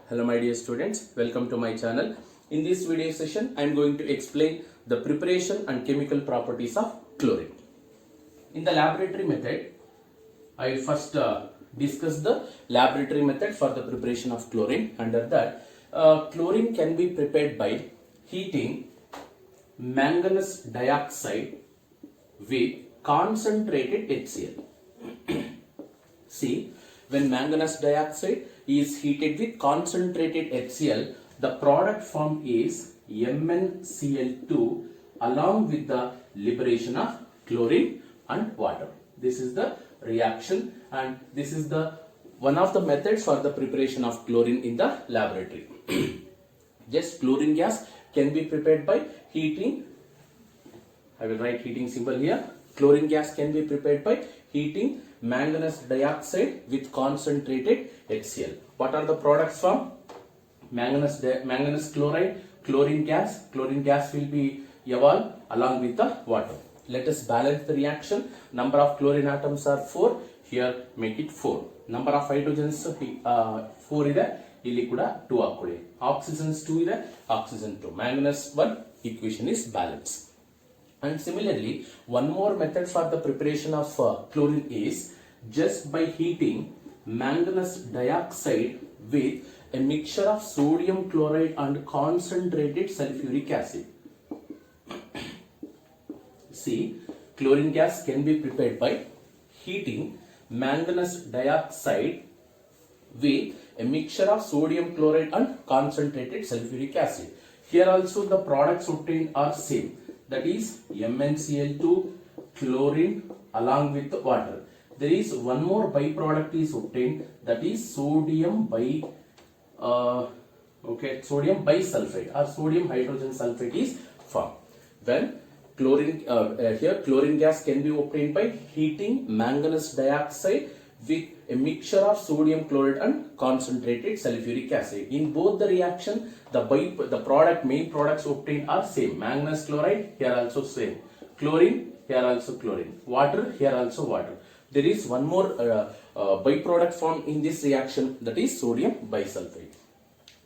Hello my dear students, welcome to my channel. In this video session, I am going to explain the preparation and chemical properties of chlorine. In the laboratory method, I will first discuss the laboratory method for the preparation of chlorine. Under that, chlorine can be prepared by heating manganese dioxide with concentrated HCl. See, when manganese dioxide is heated with concentrated HCl, the product formed is MnCl2 along with the liberation of chlorine and water. This is the reaction and this is the one of the methods for the preparation of chlorine in the laboratory. Just chlorine gas can be prepared by heating. I will write heating symbol here. Chlorine gas can be prepared by heating manganese dioxide with concentrated HCl. What are the products from manganese chloride, chlorine gas? Chlorine gas will be evolved along with the water. Let us balance the reaction. Number of chlorine atoms are 4. Here make it 4. Number of hydrogens 4 ಇದೆ. ಇಲ್ಲಿ ಕೂಡ 2 ಹಾಕೊಳ್ಳಿ. Oxygens 2 ಇದೆ. Oxygen 2. Manganese 1 equation is balanced. And similarly, one more method for the preparation of chlorine is just by heating manganese dioxide with a mixture of sodium chloride and concentrated sulfuric acid. See, chlorine gas can be prepared by heating manganese dioxide with a mixture of sodium chloride and concentrated sulfuric acid. Here also the products obtained are same. That is MnCl2, chlorine along with the water. There is one more byproduct is obtained, that is sodium bisulfite or sodium hydrogen sulfate is formed. When chlorine here chlorine gas can be obtained by heating manganese dioxide with a mixture of sodium chloride and concentrated sulfuric acid. In both the reaction, the main products obtained are same. Manganese chloride, here also same. Chlorine, here also chlorine. Water, here also water. There is one more byproduct formed in this reaction, that is sodium bisulfite.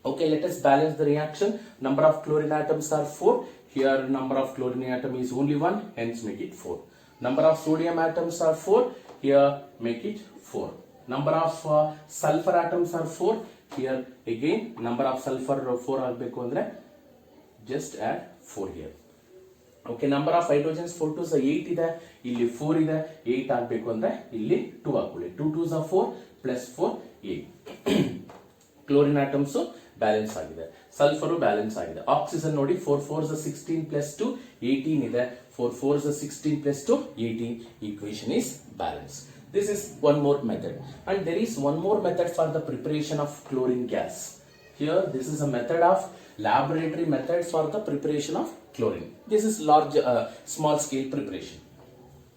Okay, let us balance the reaction. Number of chlorine atoms are 4. Here number of chlorine atom is only 1, hence make it 4. Number of sodium atoms are 4. Here make it 4. Number of sulfur atoms are 4. Here again number of sulfur 4 ಆಗಬೇಕು ಅಂದ್ರೆ just add 4 here. Okay, number of hydrogens 4 2s 8 ಇದೆ, ಇಲ್ಲಿ 4 ಇದೆ, 8 ಆಗಬೇಕು ಅಂದ್ರೆ ಇಲ್ಲಿ 2 ಹಾಕೊಳ್ಳಿ. 2 2s 4 plus 4 8. Chlorine atoms balance ಆಗಿದೆ, ಸಲ್ಫರ್ ಬ್ಯಾಲೆನ್ಸ್ ಆಗಿದೆ. ಆಕ್ಸಿಜನ್ ನೋಡಿ 4 4s 16 plus 2 18 ಇದೆ, 4 4s 16 plus 2 18. Equation is balanced. This is one more method, and there is one more method for the preparation of chlorine gas. Here this is a method of laboratory methods for the preparation of chlorine. This is small scale preparation.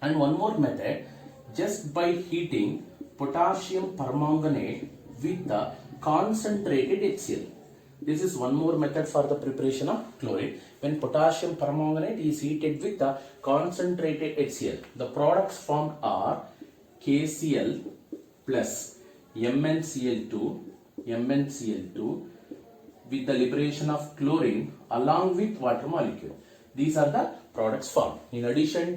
And one more method, just by heating potassium permanganate with the concentrated HCl. This is one more method for the preparation of chlorine. When potassium permanganate is heated with the concentrated HCl, the products formed are KCl plus MnCl2 with the liberation of chlorine along with water molecule. These are the products formed. In addition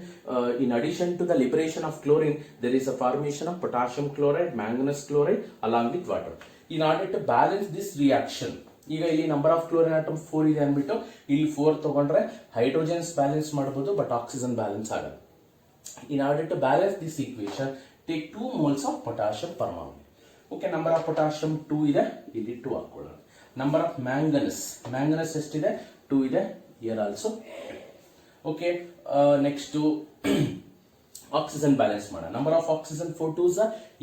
to the liberation of chlorine, there is a formation of potassium chloride, manganese chloride along with water. In order to balance this reaction, ಈಗ ಇಲ್ಲಿ number of chlorine atom 4 ಇದೆ ಅಂದ್ಬಿಟ್ಟು ಇಲ್ಲಿ 4 ತಗೊಂಡ್ರೆ hydrogens balance ಮಾಡಬಹುದು, but oxygen balance ಆಗಲ್ಲ. In order to balance this equation, take 2 moles of potassium permanganate. Okay, number of potassium 2 ಇದೆ, ಇಲ್ಲಿ 2 ಹಾಕೊಳ್ಳೋಣ. Number of manganese ಎಷ್ಟಿದೆ? 2 ಇದೆ, here also. Okay, next to oxygen balance ಮಾಡೋಣ. ನಂಬರ್ ಆಫ್ ಆಕ್ಸಿಜನ್ 4 2s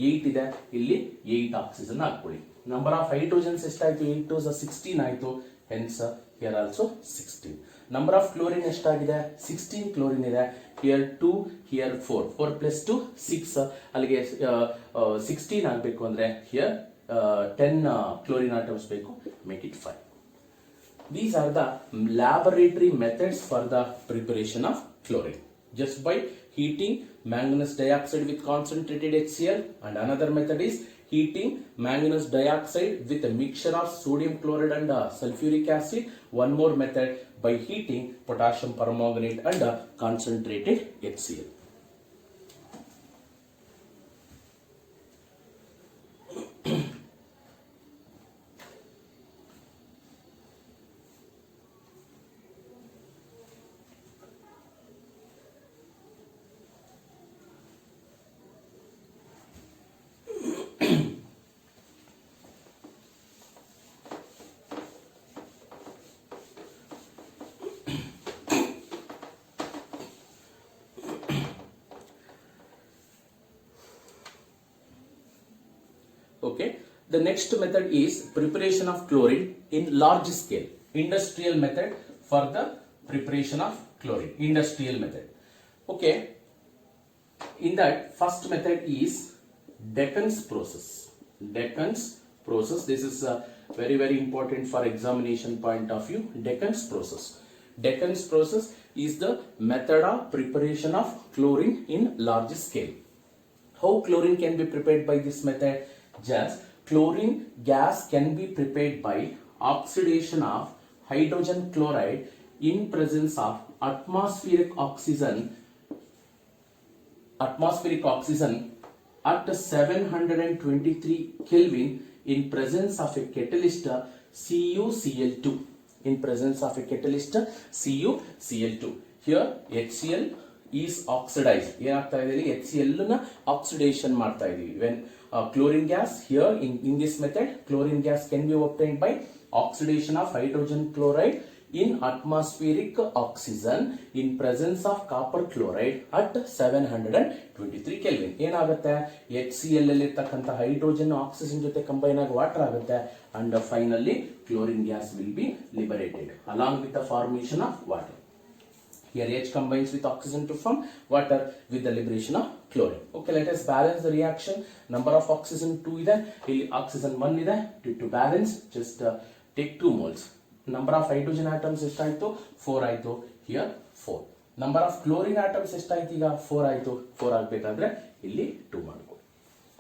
8 ಇದೆ, ಇಲ್ಲಿ 8 oxygen ಹಾಕೊಳ್ಳಿ. ನಂಬರ್ ಆಫ್ ಹೈಡ್ರೋಜನ್ಸ್ ಎಷ್ಟಾಯ್ತು? 8 2s 16 ಆಯ್ತು, hence here also 16. Number of chlorine ಎಷ್ಟಾಗಿದೆ? 16 chlorine ಇದೆ, here 2, here 4. 4 plus 2 6, ಅಲ್ಲಿಗೆ 16 ಆಗಬೇಕು ಅಂದ್ರೆ here 10 chlorine atoms ಬೇಕು, make it 5. These are the laboratory methods for the preparation of chlorine. Just by heating manganese dioxide with concentrated HCl, and another method is heating manganese dioxide with a mixture of sodium chloride and sulfuric acid. One more method, by heating potassium permanganate and concentrated HCl. Okay, the next method is preparation of chlorine in large scale. Industrial method for the preparation of chlorine. Industrial method. Okay, in that first method is Deccan's process. Deccan's process. This is very important for examination point of view. Deccan's process. Deccan's process is the method of preparation of chlorine in large scale. How chlorine can be prepared by this method? Just chlorine gas can be prepared by oxidation of hydrogen chloride in presence of atmospheric oxygen at 723 Kelvin in presence of a catalyst CuCl2. In presence of a catalyst CuCl2. Here HCl is oxidized. ಏನಾಗ್ತಾ ಇದೆ HCl ನ oxidation ಮಾಡ್ತಾ ಇದೀವಿ. When chlorine gas, here in this method, chlorine gas can be obtained by oxidation of hydrogen chloride in atmospheric oxygen in presence of copper chloride at 723 Kelvin. ಏನಾಗುತ್ತೆ HCl ಅಲ್ಲಿ ಇರತಕ್ಕಂತ hydrogen oxygen ಜೊತೆ combine ಆಗಿ water ಆಗುತ್ತೆ and finally chlorine gas will be liberated along with the formation of water. Here H combines with oxygen to form water with the liberation of chlorine. Okay, let us balance the reaction. Number of oxygen 2 ಇದೆ, ಇಲ್ಲಿ oxygen 1 ಇದೆ. To balance, just take 2 moles. Number of hydrogen atoms ಎಷ್ಟಾಯ್ತು? 4 ಆಯ್ತು. Here 4. Number of chlorine atoms ಎಷ್ಟಾಯ್ತು? ಈಗ 4 ಆಯ್ತು. 4 ಆಗಬೇಕಾದ್ರೆ ಇಲ್ಲಿ 2 ಮಾಡ್ಕೊಳ್ಳಿ.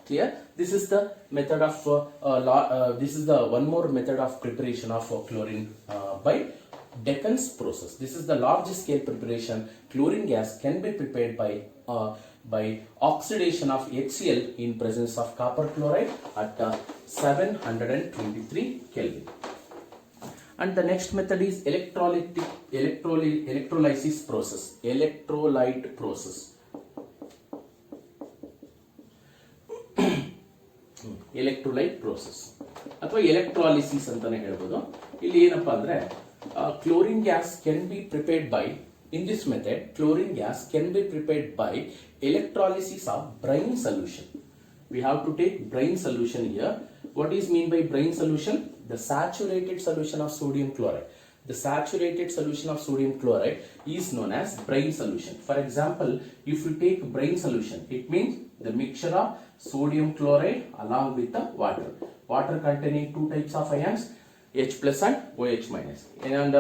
Clear? This is the method of this is the one more method of preparation of chlorine by Deccan's process. This is the large scale preparation. Chlorine gas can be prepared by oxidation of HCl in presence of copper chloride at 723 Kelvin. And the next method is electrolysis process. Electrolyte process. Electrolyte process ಅಥವಾ electrolysis ಅಂತಾನೆ ಹೇಳ್ಬೋದು. ಇಲ್ಲಿ ಏನಪ್ಪಾ ಅಂದ್ರೆ chlorine gas can be prepared by, in this method, chlorine gas can be prepared by electrolysis of brine solution. We have to take brine solution here. What is mean by brine solution? The saturated solution of sodium chloride. The saturated solution of sodium chloride is known as brine solution. For example, if you take brine solution, it means the mixture of sodium chloride along with the water. Water containing two types of ions, H plus and OH minus. And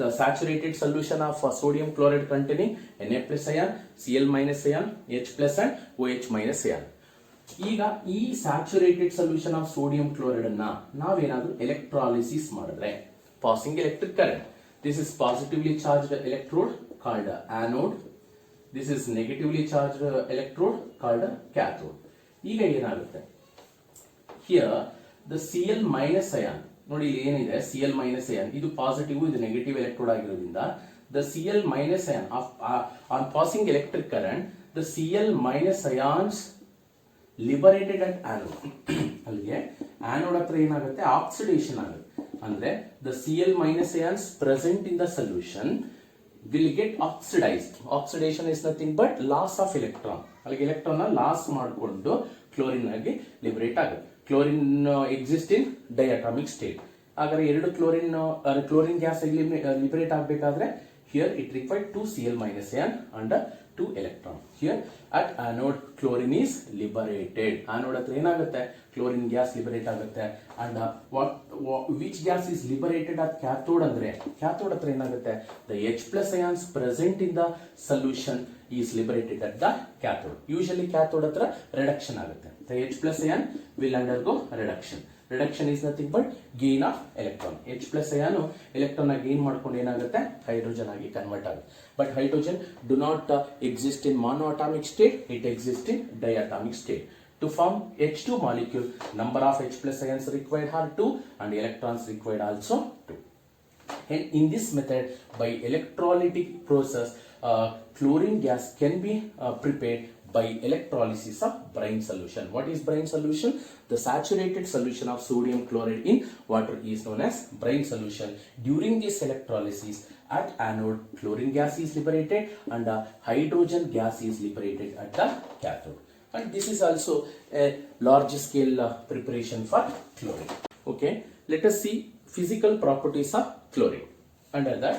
the saturated solution of sodium chloride containing Na plus ion, Cl minus ion, H plus and OH minus ion. ಈಗ ಈ saturated solution of sodium chloride ಅನ್ನ ನಾವೇನಾದ್ರೂ electrolysis ಮಾಡಿದ್ರೆ passing electric current. This is positively charged electrode called anode. This is negatively charged electrode called cathode. ಈಗ ಏನಾಗುತ್ತೆ, here the Cl minus ion, ನೋಡಿ ಇಲ್ಲಿ ಏನಿದೆ Cl ಮೈನಸ್ ಅಯಾನ್, ಇದು positive ಇದು ನೆಗೆಟಿವ್ ಎಲೆಕ್ಟ್ರೋಡ್ ಆಗಿರೋದ್ರಿಂದ the Cl minus ion on passing electric current, the Cl minus ions liberated at anode. ಅಲ್ಲಿಗೆ anode ಹತ್ರ ಏನಾಗುತ್ತೆ, ಆಕ್ಸಿಡೇಷನ್ ಆಗುತ್ತೆ. ಅಂದ್ರೆ the Cl minus ions present in the solution will get oxidized. Oxidation is nothing but loss of electron. ಅಲ್ಲಿಗೆ electron loss ಮಾಡಿಕೊಂಡು chlorine ಆಗಿ liberate ಆಗುತ್ತೆ. Chlorine exist in diatomic state. ಹಾಗಾದ್ರೆ ಎರಡು ಕ್ಲೋರಿನ್ ಗ್ಯಾಸ್ ಲಿಬರೇಟ್ ಆಗಬೇಕಾದ್ರೆ Here it required 2 Cl minus ion and 2 electron. Here at anode chlorine is liberated. Anode hatra enagutte chlorine gas liberate agutte, and which gas is liberated at cathode andre cathode hatra enagutte the H plus ions present in the solution is liberated at the cathode. Usually cathode hatra reduction agutte. The H plus ion will undergo reduction. Reduction is nothing but gain of electron. H plus ion electron gain ಮಾಡ್ಕೊಂಡು ಏನಾಗುತ್ತೆ hydrogen ಆಗಿ convert ಆಗುತ್ತೆ. But hydrogen do not exist in monoatomic state, it exists in diatomic state. To form H2 molecule, number of H plus ions required are 2 and electrons required also 2. And in this method, by electrolytic process, chlorine gas can be prepared by electrolysis of brine solution. What is brine solution? The saturated solution of sodium chloride in water is known as brine solution. During this electrolysis, at anode, chlorine gas is liberated and hydrogen gas is liberated at the cathode. And this is also a large scale preparation for chlorine. Okay, let us see physical properties of chlorine. Under that,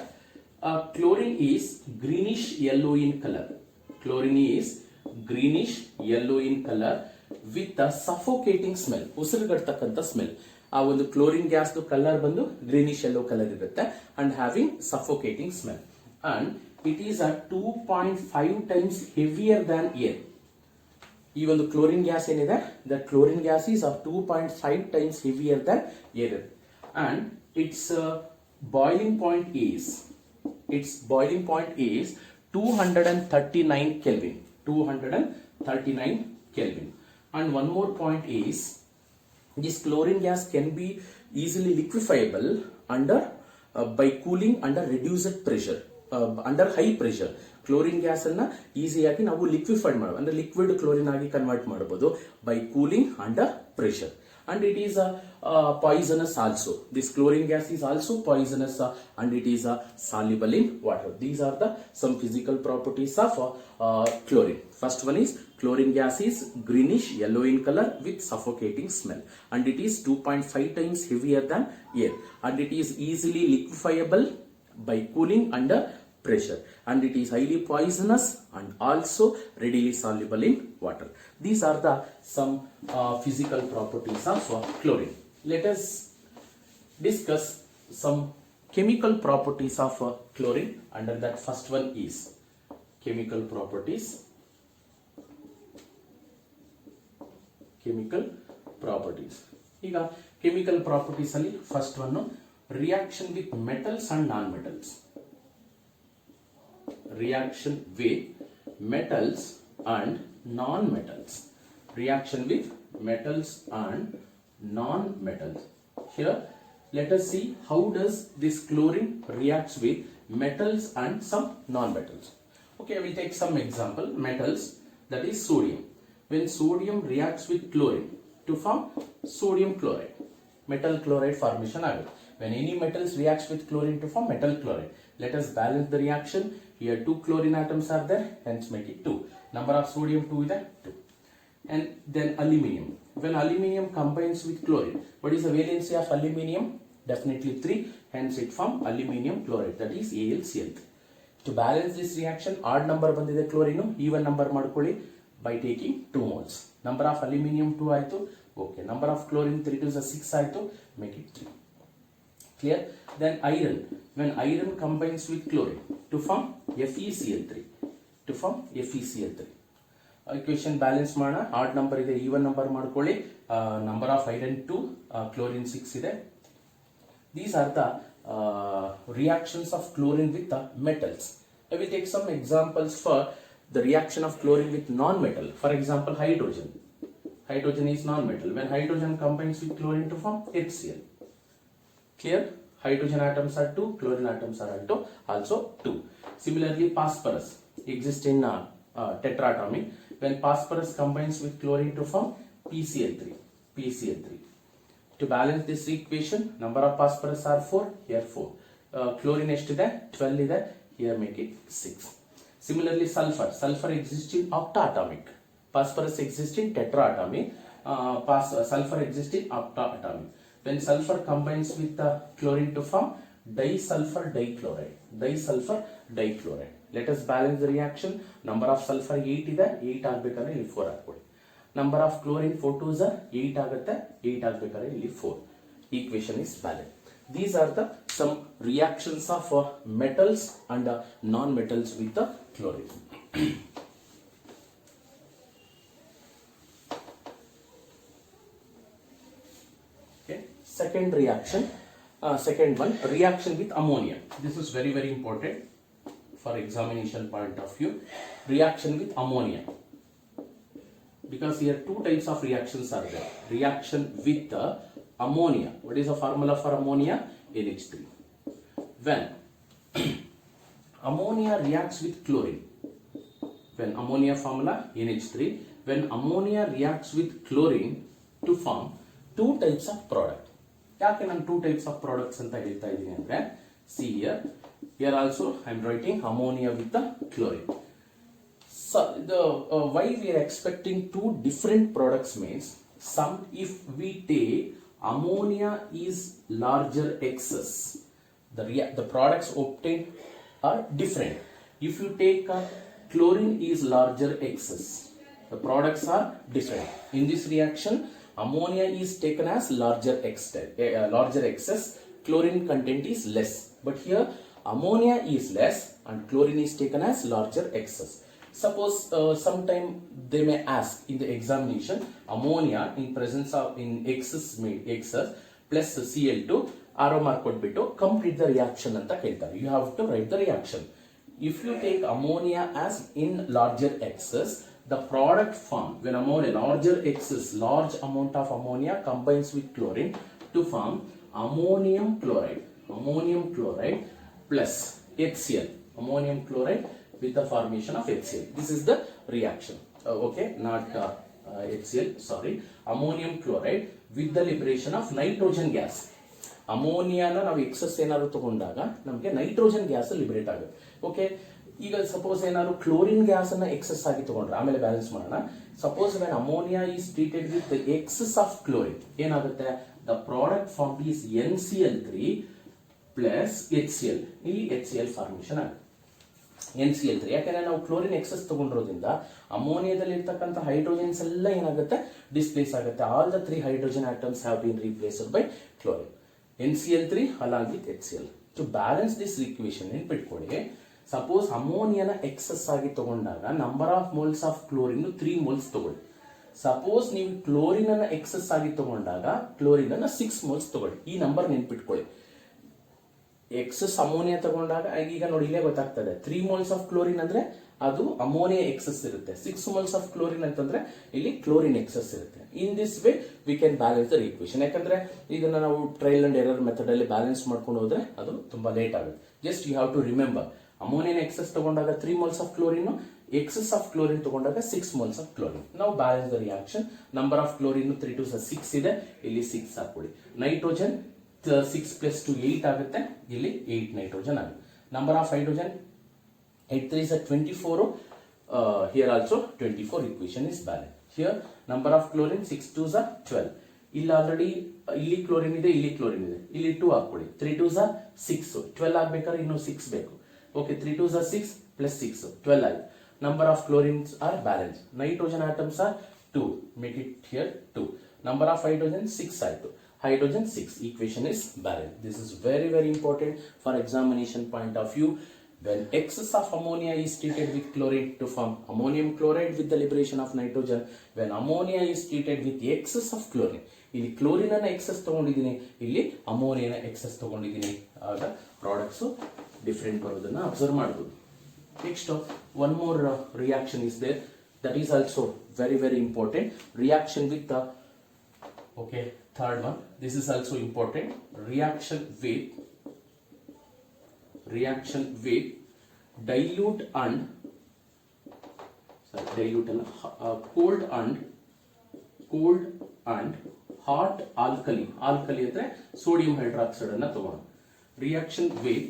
chlorine is greenish yellow in color. Chlorine is greenish yellow in color with a suffocating smell. ಉಸಿರುಗಟ್ಟತಕ್ಕಂತ smell. ಆ ಒಂದು chlorine gas colour ಬಂದು greenish yellow colour ಇರುತ್ತೆ and having suffocating smell, and it is 2.5 times heavier than air. ಈ ಒಂದು chlorine gas ಏನಿದೆ, the chlorine gas is 2.5 times heavier than air, and its boiling point is 239 Kelvin. 239 Kelvin. And one more point is this chlorine gas can be easily liquefiable under by cooling under reduced pressure, under high pressure. Chlorine gas ಅನ್ನ ಈಸಿಯಾಗಿ ನಾವು liquefied ಮಾಡಬಹುದು, ಅಂದ್ರೆ liquid chlorine ಆಗಿ convert ಮಾಡಬಹುದು by cooling under pressure. And it is poisonous also. This chlorine gas is also poisonous and it is soluble in water. These are the some physical properties of chlorine. First one is chlorine gas is greenish yellow in color with suffocating smell, and it is 2.5 times heavier than air, and it is easily liquefiable by cooling under pressure, and it is highly poisonous and also readily soluble in water. These are the some physical properties of chlorine. Let us discuss some chemical properties of chlorine. Under that, first one is chemical properties. ಈಗ chemical properties ಅಲ್ಲಿ first one reaction with metals and non-metals. Reaction with metals and non-metals. Reaction with metals and non-metals. Here, let us see how does this chlorine reacts with metals and some non-metals. Okay, I will take some example. Metals, that is sodium. When sodium reacts with chlorine to form sodium chloride, metal chloride formation agutte. When any metals reacts with chlorine to form metal chloride, let us balance the reaction. Here 2 chlorine atoms are there, hence make it 2. Number of sodium 2 is 2. And then aluminium. When aluminium combines with chlorine, what is the valency of aluminium? Definitely 3, hence it form aluminium chloride, that is AlCl3. To balance this reaction, odd number bandide chlorine, even number madkoli by taking 2 moles. Number of aluminium 2 aitu, okay. Number of chlorine 3 to 6 aitu, make it 3. Clear? Then iron. When iron combines with chlorine to form FeCl3. Equation balance ಮಾಡೋಣ. Odd number ಇದೆ, even number ಮಾಡ್ಕೊಳ್ಳಿ. Number of iron 2, chlorine 6 ಇದೆ. These are the reactions of chlorine with the metals. I will take some examples for the reaction of chlorine with non-metal. For example, hydrogen. Hydrogen is non-metal. When hydrogen combines with chlorine to form HCl. Clear? Hydrogen atoms are 2, chlorine atoms are also 2. Similarly, phosphorus exists in tetratomic. When phosphorus combines with chlorine to form PCl3. To balance this equation, number of phosphorus are 4, here 4. Chlorine ಎಷ್ಟಿದೆ? 12 ಇದೆ, here make it 6. Similarly, sulfur. Sulfur exists in octaatomic. Phosphorus exists in tetraatomic. Sulfur exists in octaatomic. When sulfur combines with chlorine to form disulfur dichloride. Disulfur dichloride. Let us balance the reaction. Number of sulfur 8 ಇದೆ, 8 ಆಗಬೇಕಾದ್ರೆ ಇಲ್ಲಿ 4 ಹಾಕೊಳ್ಳಿ. Number of chlorine 4 2s 8 ಆಗುತ್ತೆ, 8 ಆಗಬೇಕಾದ್ರೆ ಇಲ್ಲಿ 4. Equation is valid. These are the some reactions of metals and non-metals with the chlorine. Okay. Second reaction, second one, reaction with ammonia. This is very very important for examination point of view. Reaction with ammonia, because here two types of reactions are there. Reaction with ammonia. What is the formula for ammonia? NH3. When ammonia reacts with chlorine, when ammonia formula NH3, when ammonia reacts with chlorine to form two types of product. ಯಾಕೆ ನಾನು two types of products ಅಂತ ಹೇಳ್ತಾ ಇದ್ದೀನಿ ಅಂದ್ರೆ, see here also I am writing ammonia with the chlorine. So the why we are expecting two different products means, some if we take ammonia is larger excess, the products obtained are different. If you take chlorine is larger excess, the products are different. In this reaction, ammonia is taken as larger excess, chlorine content is less. But here ammonia is less and chlorine is taken as larger excess. Suppose sometime they may ask in the examination, ammonia in presence of in excess plus Cl2 arrow mark ಕೊಟ್ಬಿಟ್ಟು complete the reaction ಅಂತ ಕೇಳ್ತಾರೆ. You have to write the reaction. If you take ammonia as in larger excess, the product formed when ammonia larger excess, large amount of ammonia combines with chlorine to form ammonium chloride plus HCl, ammonium chloride with the formation of HCl. This is the reaction. Okay, not HCl, sorry, ammonium chloride with the liberation of nitrogen gas. ಅಮೋನಿಯಾನ ನಾವು excess ಏನಾದ್ರು ತಗೊಂಡಾಗ ನಮಗೆ nitrogen gas liberate ಆಗುತ್ತೆ. Okay, ಈಗ suppose ಏನಾದ್ರು chlorine gas ಅನ್ನ excess ಆಗಿ ತಗೊಂಡ್ರೆ ಆಮೇಲೆ ಬ್ಯಾಲೆನ್ಸ್ ಮಾಡೋಣ. Suppose when ammonia is treated with excess of chlorine ಏನಾಗುತ್ತೆ, the product form is NCl3 plus HCl. ಇಲ್ಲಿ HCl ಫಾರ್ಮೇಶನ್ ಆಗುತ್ತೆ. NCl3 ಯಾಕಂದ್ರೆ ನಾವು ಕ್ಲೋರಿನ್ ಎಕ್ಸಸ್ ತಗೊಂಡಿರೋದ್ರಿಂದ ಅಮೋನಿಯಾದಲ್ಲಿ ಇರ್ತಕ್ಕಂಥ ಹೈಡ್ರೋಜನ್ಸ್ ಎಲ್ಲ ಏನಾಗುತ್ತೆ, ಡಿಸ್ಪ್ಲೇಸ್ ಆಗುತ್ತೆ. All the 3 hydrogen atoms have been replaced by chlorine. NCl3 along with HCl. To balance this equation ನೆನ್ಪಿಟ್ಕೊಳ್ಳಿ, suppose ಅಮೋನಿಯಾನ excess ಆಗಿ ತಗೊಂಡಾಗ number of moles of chlorine 3 moles ತಗೊಳ್ಳಿ. ಸಪೋಸ್ ನೀವು ಕ್ಲೋರಿನ್ ಅನ್ನ ಎಕ್ಸಸ್ ಆಗಿ ತಗೊಂಡಾಗ ಕ್ಲೋರಿನ್ ಅನ್ನ 6 ಮೋಲ್ಸ್ ತಗೊಳ್ಳಿ. ಈ ನಂಬರ್ ನೆನ್ಪಿಟ್ಕೊಳ್ಳಿ. ಎಕ್ಸಸ್ ಅಮೋನಿಯಾ ತಗೊಂಡಾಗ ಈಗ ನೋಡಿ ಇಲ್ಲೇ ಗೊತ್ತಾಗ್ತದೆ, 3 ಮೋಲ್ಸ್ ಆಫ್ ಕ್ಲೋರಿನ್ ಅಂದ್ರೆ ಅದು ಅಮೋನಿಯಾ ಎಕ್ಸಸ್ ಇರುತ್ತೆ, 6 ಮೋಲ್ಸ್ ಆಫ್ ಕ್ಲೋರಿನ್ ಅಂತಂದ್ರೆ ಇಲ್ಲಿ ಕ್ಲೋರಿನ್ ಎಕ್ಸಸ್ ಇರುತ್ತೆ. In this way we can balance the equation. ಯಾಕಂದ್ರೆ ಇದನ್ನ ನಾವು ಟ್ರಯಲ್ ಅಂಡ್ ಎರರ್ ಮೆಥಡ್ ಅಲ್ಲಿ ಬ್ಯಾಲೆನ್ಸ್ ಮಾಡ್ಕೊಂಡು ಹೋದ್ರೆ ಅದು ತುಂಬಾ ಲೇಟ್ ಆಗುತ್ತೆ. Just you have to remember, ಅಮೋನಿಯನ್ ಎಕ್ಸಸ್ ತಗೊಂಡಾಗ 3 moles of chlorine, excess of chlorine ತಗೊಂಡಾಗ 6 ಮೋಲ್ಸ್ ಆಫ್ ಕ್ಲೋರಿನ್. ನಾವು balance the reaction. Number of chlorine 3 2 6 ಇದೆ, ಇಲ್ಲಿ 6 ಹಾಕೊಳ್ಳಿ. ನೈಟ್ರೋಜನ್ 6 plus 2 8 ಆಗುತ್ತೆ, ಇಲ್ಲಿ 8 ನೈಟ್ರೋಜನ್ ಆಗುತ್ತೆ. Number of hydrogen 8 3 is 24. Here also 24. Equation is valid. Here number of chlorine 6 2s are 12. ಇಲ್ಲಿ already ಇಲ್ಲಿ ಕ್ಲೋರಿನ್ ಇದೆ, ಇಲ್ಲಿ ಕ್ಲೋರಿನ್ ಇದೆ, ಇಲ್ಲಿ 2 ಹಾಕೊಳ್ಳಿ. 3 2s are 6. 12 ಆಗ್ಬೇಕಾದ್ರೆ ಇನ್ನು 6 ಬೇಕು. ಓಕೆ, 3 2s are 6 plus 6 12 ಆಗಿದೆ. Number of chlorines are balance. Nitrogen atoms are 2, make it here 2. Number of hydrogen 6 ಆಯ್ತು, hydrogen 6. Equation is balanced. This is very very important for examination point of view. When excess of ammonia is treated with chlorine to form ammonium chloride with the liberation of nitrogen. When ammonia is treated with excess of chlorine, ಇಲ್ಲಿ chlorine ಅನ್ನ excess ತಗೊಂಡಿದ್ದೀನಿ, ಇಲ್ಲಿ ಅಮೋನಿಯಾನ excess ತಗೊಂಡಿದ್ದೀನಿ, ಆಗ products different ಬರೋದನ್ನ observe ಮಾಡಬಹುದು. Next one more reaction is there, that is also very very important. Reaction with okay, third one, this is also important. Reaction with dilute and cold and hot alkali. Alkali ಅಂದ್ರೆ sodium hydroxide ಅನ್ನ ತಗೋಣ. Reaction with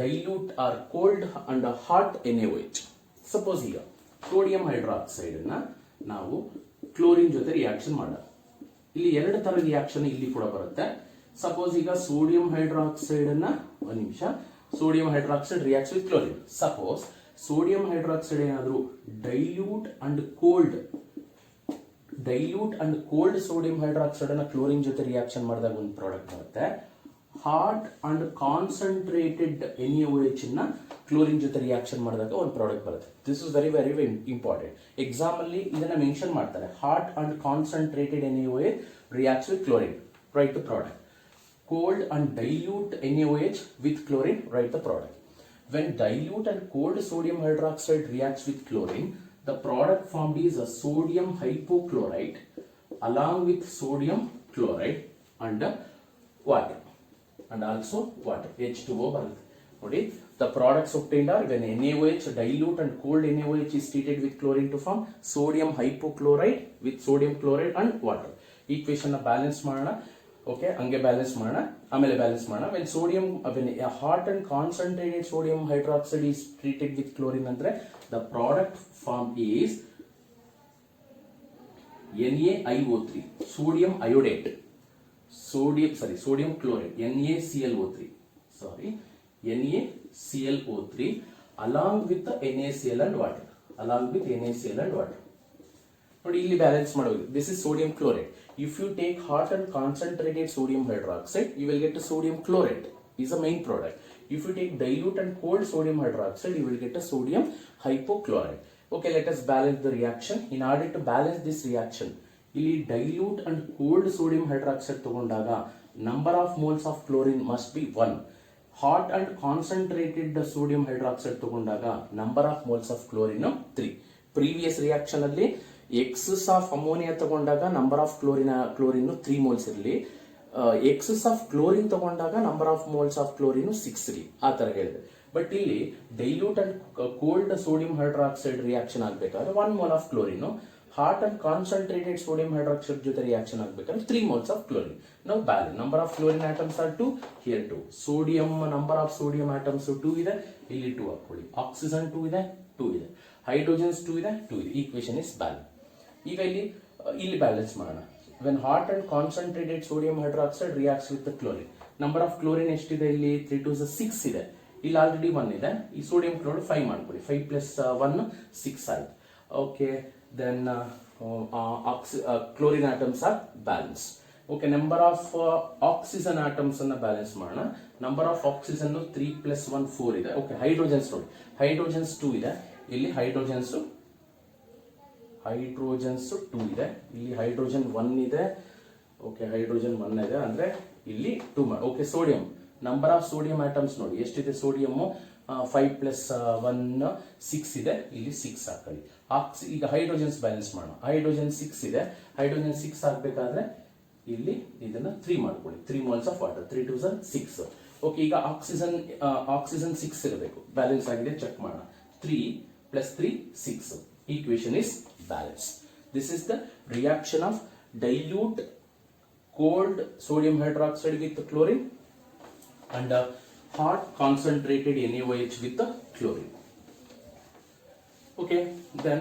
dilute or cold and hot NaOH. Suppose ಈಗ sodium hydroxide ಅನ್ನ ನಾವು chlorine ಜೊತೆ reaction ಮಾಡೋಣ. ಇಲ್ಲಿ ಎರಡು ತರ ರಿಯಾಕ್ಷನ್ ಇಲ್ಲಿ ಕೂಡ ಬರುತ್ತೆ. ಸಪೋಸ್ ಈಗ ಸೋಡಿಯಂ ಹೈಡ್ರಾಕ್ಸೈಡ್ ಅನ್ನ ಒಂದು ನಿಮಿಷ, sodium hydroxide reacts with chlorine. Suppose sodium hydroxide ಏನಾದ್ರು dilute and cold sodium hydroxide ಅನ್ನ ಕ್ಲೋರಿನ್ ಜೊತೆ ರಿಯಾಕ್ಷನ್ ಮಾಡಿದಾಗ ಒಂದು ಪ್ರಾಡಕ್ಟ್ ಬರುತ್ತೆ. ಹಾಟ್ ಅಂಡ್ ಕಾನ್ಸಂಟ್ರೇಟೆಡ್ NaOH ನ ಕ್ಲೋರಿನ್ ಜೊತೆ ರಿಯಾಕ್ಷನ್ ಮಾಡಿದಾಗ ಒಂದು ಪ್ರಾಡಕ್ಟ್ ಬರುತ್ತೆ. This is very very important. Exam ಅಲ್ಲಿ ಇದನ್ನ ಮೆನ್ಷನ್ ಮಾಡ್ತಾರೆ. Hot and concentrated NaOH reacts with chlorine, write the product. Cold and dilute NaOH with chlorine, write the product. When dilute and cold sodium hydroxide reacts with chlorine, the product formed is a sodium hypochlorite along with sodium chloride and water, and also water, H2O ಬರುತ್ತೆ ನೋಡಿ. The products obtained are when NaOH dilute and cold NaOH is treated with chlorine to form sodium hypochlorite with sodium chloride and water. Equation ನ balance ಮಾಡೋಣ. Okay, ಹಂಗೆ balance ಮಾಡೋಣ, ಆಮೇಲೆ balance ಮಾಡೋಣ. When sodium hot and concentrated sodium hydroxide is treated with chlorine ಅಂದ್ರೆ the product form is NaIO3, sodium iodate, sodium chloride, NaClO3, NaClO3 along with the NaCl and water, ನೋಡಿ ಇಲ್ಲಿ balance ಮಾಡೋದು. This is sodium chloride. If you take hot and concentrated sodium hydroxide you will get sodium chloride is a main product. If you take dilute and cold sodium hydroxide you will get a sodium hypochlorite. Okay, let us balance the reaction. In order to balance this reaction, ಇಲ್ಲಿ dilute and cold sodium hydroxide ತಗೊಂಡಾಗ number of moles of chlorine must be 1. Hot and concentrated sodium hydroxide ತಗೊಂಡಾಗ number of moles of chlorine 3. Previous reaction ಅಲ್ಲಿ excess of ammonia ತಗೊಂಡಾಗ number of chlorine 3 moles ಇರಲಿ, excess of chlorine ತಗೊಂಡಾಗ number of moles of chlorine 6 ಇರಲಿ, ಆ ತರ ಹೇಳಿದೆ. But ಇಲ್ಲಿ dilute and cold sodium hydroxide reaction ಆಗಬೇಕಾದ್ರೆ 1 mole of chlorine, hot and concentrated sodium hydroxide ಜೊತೆ ರಿಯಾಕ್ಷನ್ ಆಗಬೇಕಾದ್ರೆ 3 moles of chlorine. Now balance, number of chlorine atoms are 2, here 2. Sodium, number of sodium atoms 2 ಇದೆ, ಇಲ್ಲಿ 2 ಹಾಕೊಳ್ಳಿ. Oxygen 2 ಇದೆ, 2 ಇದೆ. Hydrogens 2 ಇದೆ, 2 ಇದೆ. Equation is balance. ಈಗ ಇಲ್ಲಿ ಬ್ಯಾಲೆನ್ಸ್ ಮಾಡೋಣ. When hot and concentrated sodium hydroxide reacts with the chlorine, number of chlorine ಎಷ್ಟಿದೆ ಇಲ್ಲಿ? 3 2 6 ಇದೆ. ಇಲ್ಲಿ ಆಲ್ರೆಡಿ 1 ಇದೆ. ಈ ಸೋಡಿಯಂ ಕ್ಲೋರೈಡ್ 5 ಮಾಡ್ಕೊಳ್ಳಿ. 5 plus 1 6 ಆಯ್ತು. Okay, then chlorine atoms are balanced. Okay, number of oxygen atoms ಅನ್ನ ಬ್ಯಾಲೆನ್ಸ್ ಮಾಡೋಣ. ನಂಬರ್ ಆಫ್ ಆಕ್ಸಿಜನ್ 3 plus 1 4 ಇದೆ. ಓಕೆ, ಹೈಡ್ರೋಜನ್ಸ್ ನೋಡಿ, ಹೈಡ್ರೋಜನ್ಸ್ 2 ಇದೆ, ಇಲ್ಲಿ ಹೈಡ್ರೋಜನ್ಸ್ 2 ಇದೆ, ಇಲ್ಲಿ ಹೈಡ್ರೋಜನ್ 1 ಇದೆ. ಓಕೆ, ಹೈಡ್ರೋಜನ್ 1 ಇದೆ ಅಂದ್ರೆ ಇಲ್ಲಿ 2 ಮಾಡಿ. Okay, sodium, number of sodium atoms ನೋಡಿ ಎಷ್ಟಿದೆ? ಸೋಡಿಯಂ 5 plus 1 6 ಇದೆ, ಇಲ್ಲಿ 6 ಹಾಕೊಳ್ಳಿ. ಈಗ ಹೈಡ್ರೋಜನ್ಸ್ ಬ್ಯಾಲೆನ್ಸ್ ಮಾಡೋಣ. ಹೈಡ್ರೋಜನ್ 6 ಇದೆ, ಹೈಡ್ರೋಜನ್ 6 ಹಾಕ್ಬೇಕಾದ್ರೆ ಇಲ್ಲಿ ಇದನ್ನ 3 ಮಾಡ್ಕೊಳ್ಳಿ. 3 moles of water, 3 2 6. ಓಕೆ, ಈಗ ಆಕ್ಸಿಜನ್ 6 ಇರಬೇಕು. ಬ್ಯಾಲೆನ್ಸ್ ಆಗಿದೆ, ಚೆಕ್ ಮಾಡೋಣ. 3 plus 3 6. Equation is balanced. This is the reaction of dilute cold sodium hydroxide with the chlorine and hot concentrated NaOH with the chlorine. Okay, then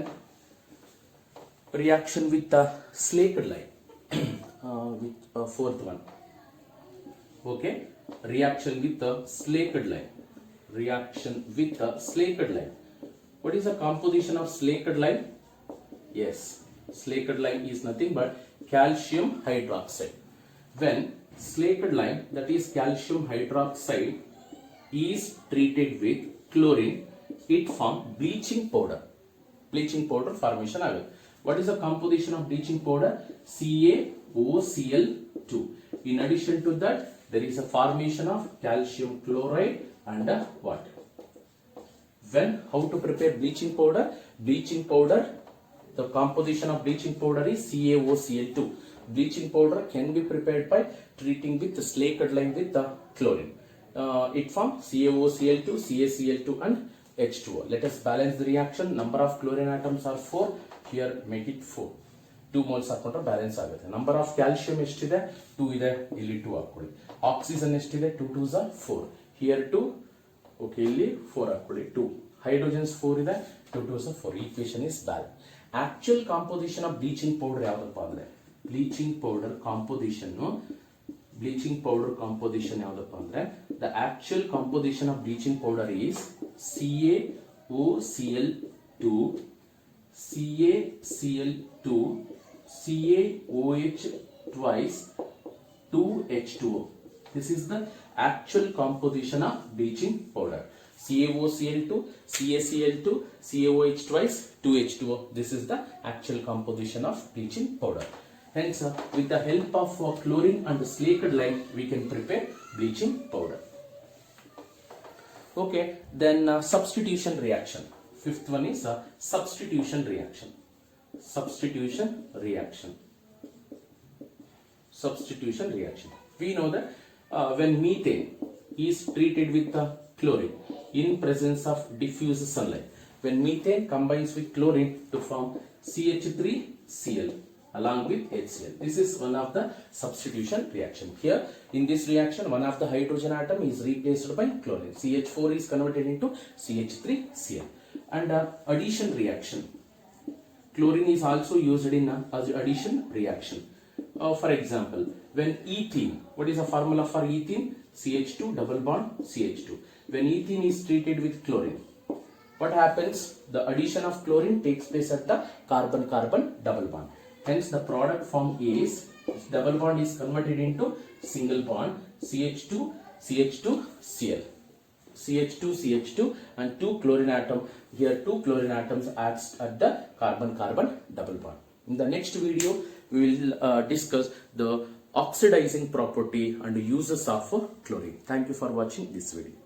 reaction with the slaked lime, with fourth one. Okay, reaction with the slaked lime. What is the composition of slaked lime? Yes, slaked lime is nothing but calcium hydroxide. When slaked lime, that is calcium hydroxide, is treated with chlorine, it forms bleaching powder. Bleaching powder formation ಆಗುತ್ತೆ. What is the composition of bleaching powder? CaOCl2. In addition to that, there is a formation of calcium chloride and water. When, how to prepare bleaching powder? Bleaching powder, the composition of bleaching powder is CaOCl2. Bleaching powder can be prepared by treating with the slaked lime with the chlorine. It forms CaOCl2, CaCl2 and H2O. Let us balance the reaction. Number of chlorine atoms are 4. Here make it 4. 2 moles ಹಾಕೊಂಡ್ರೆ balance ಆಗುತ್ತೆ. Number of calcium ಎಷ್ಟಿದೆ? 2 ಇದೆ, ಇಲ್ಲಿ 2 ಹಾಕೊಳ್ಳಿ. Oxygen ಎಷ್ಟಿದೆ? 2 2 4. Here 2. Okay, ಇಲ್ಲಿ 4 ಹಾಕೊಳ್ಳಿ. 2. Hydrogens 4 ಇದೆ, 2 2 4. Equation is balance. Actual composition of bleaching powder ಯಾವ್ದಪ್ಪ ಅಂದ್ರೆ, bleaching powder composition bleaching powder composition ಯಾವ್ದಪ್ಪ ಅಂದ್ರೆ the actual composition of bleaching powder is CaOCl2 CaCl2 CaOH twice 2H2O. This is the actual composition of bleaching powder. CaOCl2 CaCl2 CaOH twice 2H2O. This is the actual composition of bleaching powder. Hence, with the help of chlorine and slaked lime, we can prepare bleaching powder. Okay, then substitution reaction. Fifth one is substitution reaction. Substitution reaction. Substitution reaction. We know that when methane is treated with chlorine in presence of diffuse sunlight, when methane combines with chlorine to form CH3Cl along with HCl. This is one of the substitution reaction. Here in this reaction, one of the hydrogen atom is replaced by chlorine. CH4 is converted into CH3Cl. And addition reaction. Chlorine is also used in addition reaction. For example, when ethene, what is the formula for ethene? CH2 double bond CH2. When ethene is treated with chlorine, what happens? The addition of chlorine takes place at the carbon-carbon double bond. Hence, the product form is double bond is converted into single bond CH2 CH2Cl. CH2 CH2 and 2 chlorine atom. Here 2 chlorine atoms acts at the carbon-carbon double bond. In the next video, we will discuss the oxidizing property and uses of chlorine. Thank you for watching this video.